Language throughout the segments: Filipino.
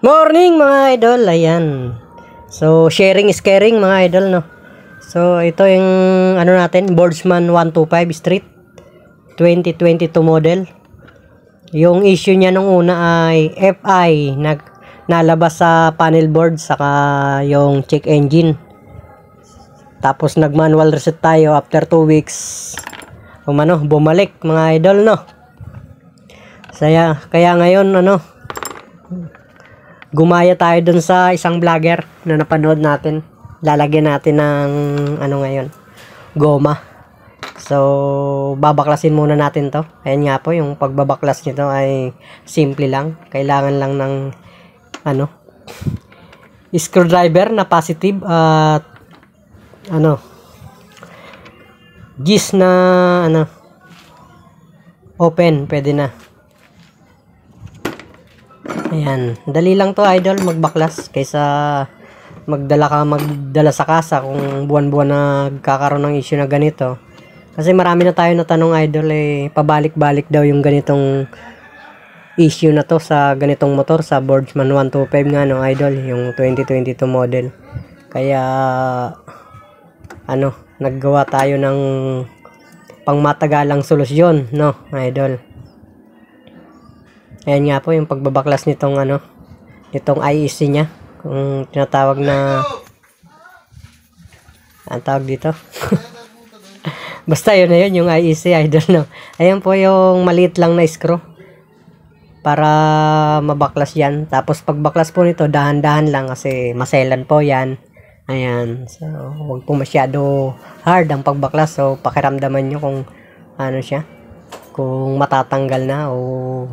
Morning mga idol, ayan. So, sharing is caring mga idol, no. So, ito yung ano natin, Boardsman 125 Street 2022 model. Yung issue niya nung una ay FI nalabas sa panel board saka yung check engine. Tapos nag-manual reset tayo after 2 weeks. Bumalik mga idol, no. Kaya ngayon gumaya tayo dun sa isang vlogger na napanood natin. Lalagyan natin ng ngayon, goma. So, babaklasin muna natin to. Ayan nga po, yung pagbabaklas nito ay simple lang. Kailangan lang ng screwdriver na positive at gis na open, pwede na. Ayan, dali lang to idol magbaklas kaysa magdala sa kasa kung buwan-buwan na nagkakaroon ng issue na ganito. Kasi marami na tayo natanong idol, pabalik-balik daw yung ganitong issue na to sa ganitong motor, sa Boardsman 125 nga idol, yung 2022 model. Kaya naggawa tayo ng pangmatagalang solusyon, idol. Ayan nga po yung pagbabaklas nitong itong IEC nya, kung tinatawag na ang tawag dito. Basta yun na yun, yung IEC idol, no. Ayan po yung maliit lang na screw para mabaklas yan. Tapos pagbaklas po nito, dahan-dahan lang kasi maselan po yan. Ayan, so huwag po masyado hard ang pagbaklas. So pakiramdaman nyo kung siya, kung matatanggal na o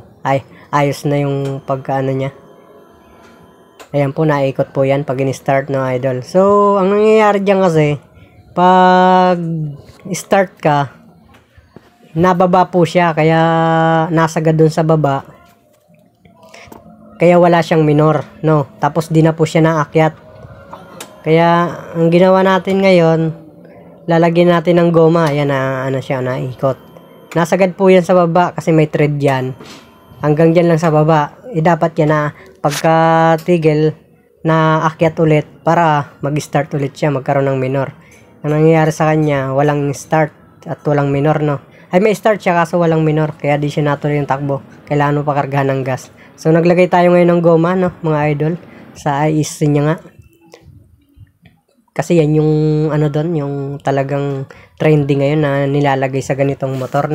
ayos na yung pagkaano niya. Ayan po, naikot po yan pag in-start idol. So ang nangyayari dyan kasi, pag start ka, nababa po siya, kaya nasagad dun sa baba, kaya wala siyang minor, tapos di na po siya naakyat. Kaya ang ginawa natin ngayon, lalagyan natin ng goma. Ayan na siya, naikot. Nasagad po yan sa baba kasi may thread yan. Hanggang dyan lang sa baba. Dapat yan na pagka tigil na akyat ulit para mag-start ulit siya, magkaroon ng minor. Ang nangyayari sa kanya, walang start at walang minor, may start siya kaso walang minor, kaya di siya natuloy yung takbo. Kailangan mo pakargahan ng gas. So naglagay tayo ngayon ng goma, mga idol, sa IEC niya nga. Kasi yan yung yung talagang trending ngayon na nilalagay sa ganitong motor,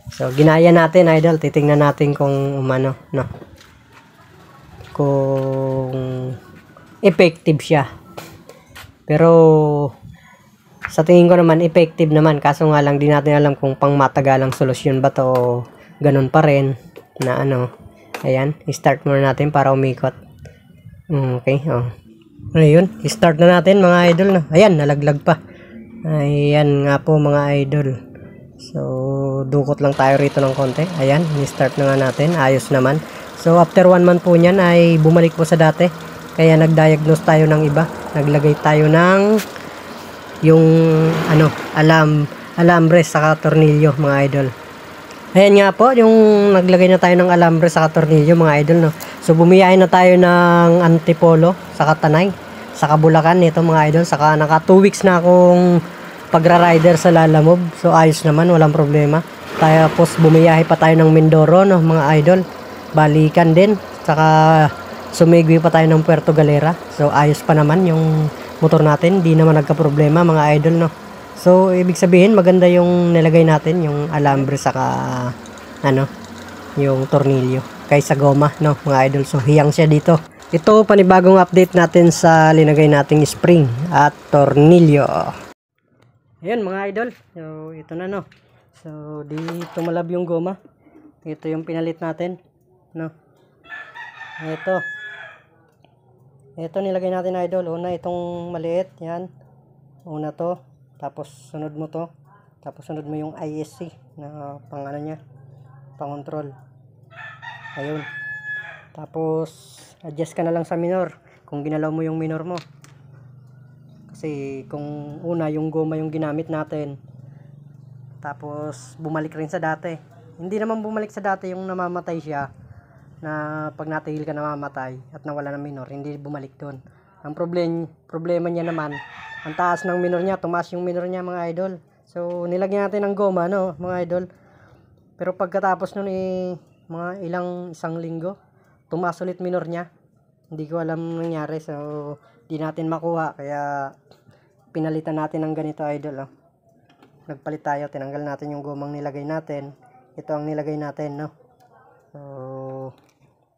So ginaya natin idol, titingnan natin kung kung effective siya. Pero sa tingin ko naman effective naman, kaso nga lang di natin alam kung pangmatagalang solusyon ba to o ganun pa rin na Ayan, start muna natin para umikot. Okay, ayun, start na natin mga idol, Ayan, nalaglag pa. Ayan nga po mga idol. So dukot lang tayo rito ng konti. Ayan, start na nga natin, ayos naman. So after 1 month po niyan ay bumalik po sa dati. Kaya nag-diagnose tayo ng iba. Naglagay tayo ng yung alambre sa tornilyo mga idol. Ayan nga po, yung naglagay na tayo ng alambre sa tornilyo mga idol, So bumiyahin na tayo ng Antipolo sa Tanay, sa Bulacan nito mga idol. Saka naka 2 weeks na akong pagra-rider sa Lalamove. So ayos naman, walang problema. Tapos bumiyahe pa tayo ng Mindoro, mga idol. Balikan din. Saka sumigwi pa tayo ng Puerto Galera. So ayos pa naman yung motor natin, di naman nagka-problema mga idol, So ibig sabihin maganda yung nilagay natin, yung alambre saka yung tornilyo kaysa goma, mga idol. So hiyang siya dito. Ito panibagong update natin sa linagay nating spring at tornilyo. Ayun mga idol, so ito na So di tumalab yung goma. Ito yung pinalit natin, Ito nilagay natin idol. Una itong maliit, yan. Una to, tapos sunod mo to, tapos sunod mo yung ISC na pang control. Ayun. Tapos adjust ka na lang sa minor kung ginalaw mo yung minor mo. Kasi kung una yung goma yung ginamit natin, tapos bumalik rin sa dati. Hindi naman bumalik sa dati yung namamatay siya. na pag natigil ka namamatay at nawala ng minor, hindi bumalik doon. Ang problema niya naman, ang taas ng minor niya, tumaas yung minor niya mga idol. So nilagyan natin ng goma no mga idol. Pero pagkatapos nun mga isang linggo, tumaas ulit minor niya. Hindi ko alam nangyari, so di natin makuha, kaya pinalitan natin ng ganito idol. Oh. Nagpalit tayo, tinanggal natin yung gomang nilagay natin. Ito ang nilagay natin, no. So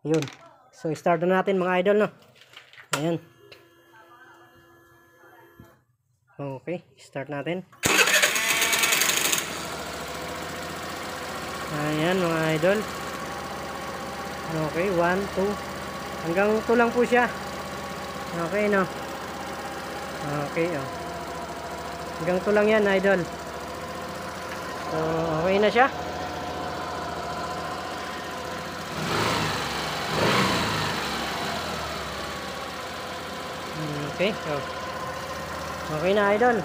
yun. So start na natin mga idol, no. Ayan. Okay, start natin. Ayan mga idol. Okay, 1, 2. Hanggang 2 lang po siya. Okay, no. Okay, oh. Hanggang 2 lang yan, idol. So, okay na siya. Okay, so okay na, idol.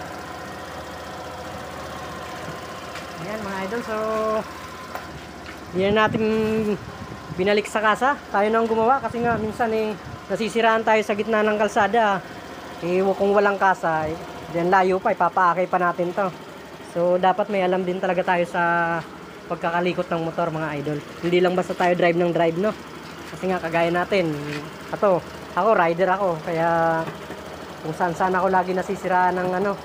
Ayan mga idol, so yan natin binalik sa kasa. Tayo nang gumawa kasi nga minsan nasisiraan tayo sa gitna ng kalsada. Kung walang kasa, then layo pa, ipapaakay pa natin to. So dapat may alam din talaga tayo sa pagkakalikot ng motor mga idol. Hindi lang basta tayo drive ng drive, no. Kasi nga kagaya natin, ako rider ako, kaya kung saan ako lagi nasisiraan ng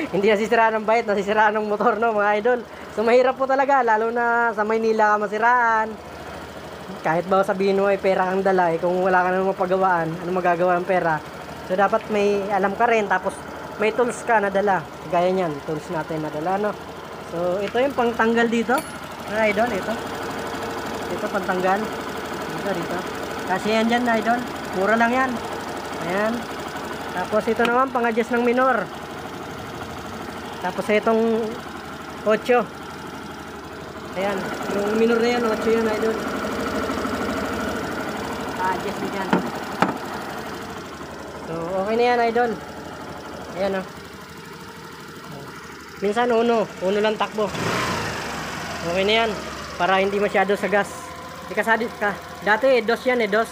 hindi nasisiraan ng bike, nasisiraan ng motor, no mga idol. So mahirap po talaga, lalo na sa Maynila ka masiraan. Kahit ba sabihin mo ay pera kang dala, kung wala ka nang mapagawaan, ano magagawa ng pera? So dapat may alam ka rin, tapos may tools ka na dala. Gaya niyan, tools natin na dala, no. So ito yung pangtanggal dito, mga idol, ito pantanggal dito. Kasi yan dyan, idol, mura lang yan. Ayan. Tapos ito naman pang-adjust ng minor. Tapos itong 8. Ayan, yung minor na yan, 8 yan, idol. Adjust din yan. So okay na yan, idol. Ayan, oh. Minsan uno lang takbo. Okay na yan, para hindi masyado sa gas. Dati dos yan, dos.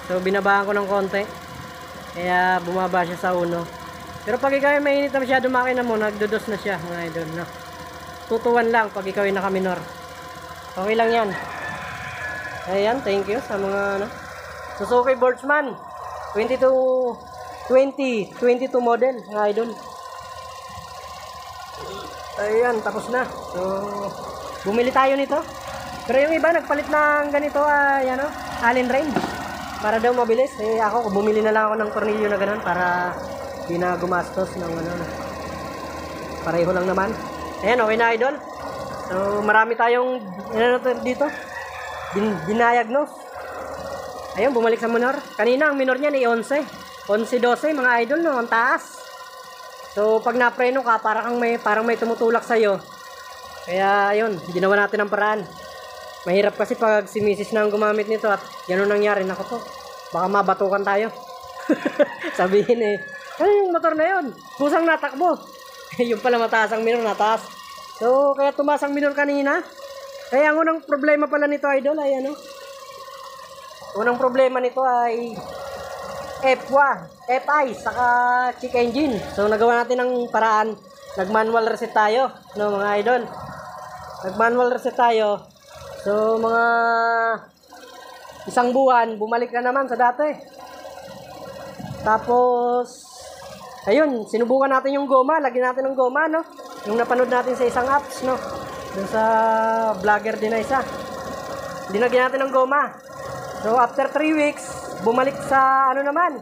So binabahan ko ng konti, kaya bumaba siya sa uno. Pero pag ikaw ay mainit na masyado makina mo, nagdodos na siya mga idol, no? Tutuwan lang pag ikaw ay nakaminor. Okay lang yan. Ayan, thank you sa mga Suzuki Boardsman 22 model mga idol. Ayan, tapos na. So bumili tayo nito. Pero yung iba nagpalit ng ganito Allen wrench para daw mabilis. Ako bumili na lang ako ng tornilyo na ganun para di na gumastos ng pareho lang naman. Ayan, okay na idol. So marami tayong dito dinayagnos. Ayun, bumalik sa minor. Kanina ang minor niya ni 11 12 mga idol, no, ang taas. So pag napreno ka, parang may tumutulak sa iyo. Kaya ayun, ginawa natin ang paraan. Mahirap kasi pag si Mrs. na ang gumamit nito at gano'n nangyari, nako po, baka mabatukan tayo. Sabihin ano yung motor na yun? Kusang natakbo. Yung pala mataas ang minor, nataas. So kaya tumaas ang minor kanina. Kaya ang unang problema pala nito, idol, ay unang problema nito ay FI, saka check engine. So nagawa natin ng paraan. Nag-manual reset tayo, no mga idol. Nag-manual reset tayo. So mga isang buwan, bumalik na naman sa dati. Tapos ayun, sinubukan natin yung goma, lagyan natin ng goma, no. Yung napanood natin sa isang apps, no. Doon sa vlogger din na isa. Dinagyan natin ng goma. So after 3 weeks, bumalik sa naman.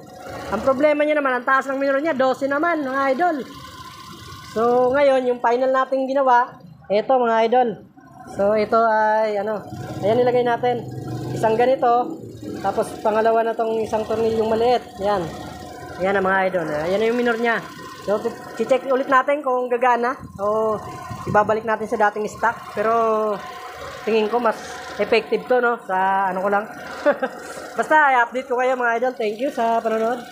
Ang problema niya naman, ang taas ng minor niya, 12 naman, mga idol. So ngayon, yung final nating ginawa, ito mga idol. So ito ay ayan nilagay natin. Isang ganito, tapos pangalawa na tong isang tornilyong maliit. Yan. Yan ang mga idol. Ayan na yung minor niya. So check ulit natin kung gagana o ibabalik natin sa dating stock. Pero tingin ko mas effective to, no, sa ko lang. Basta i-update ko kayo mga idol. Thank you sa panonood.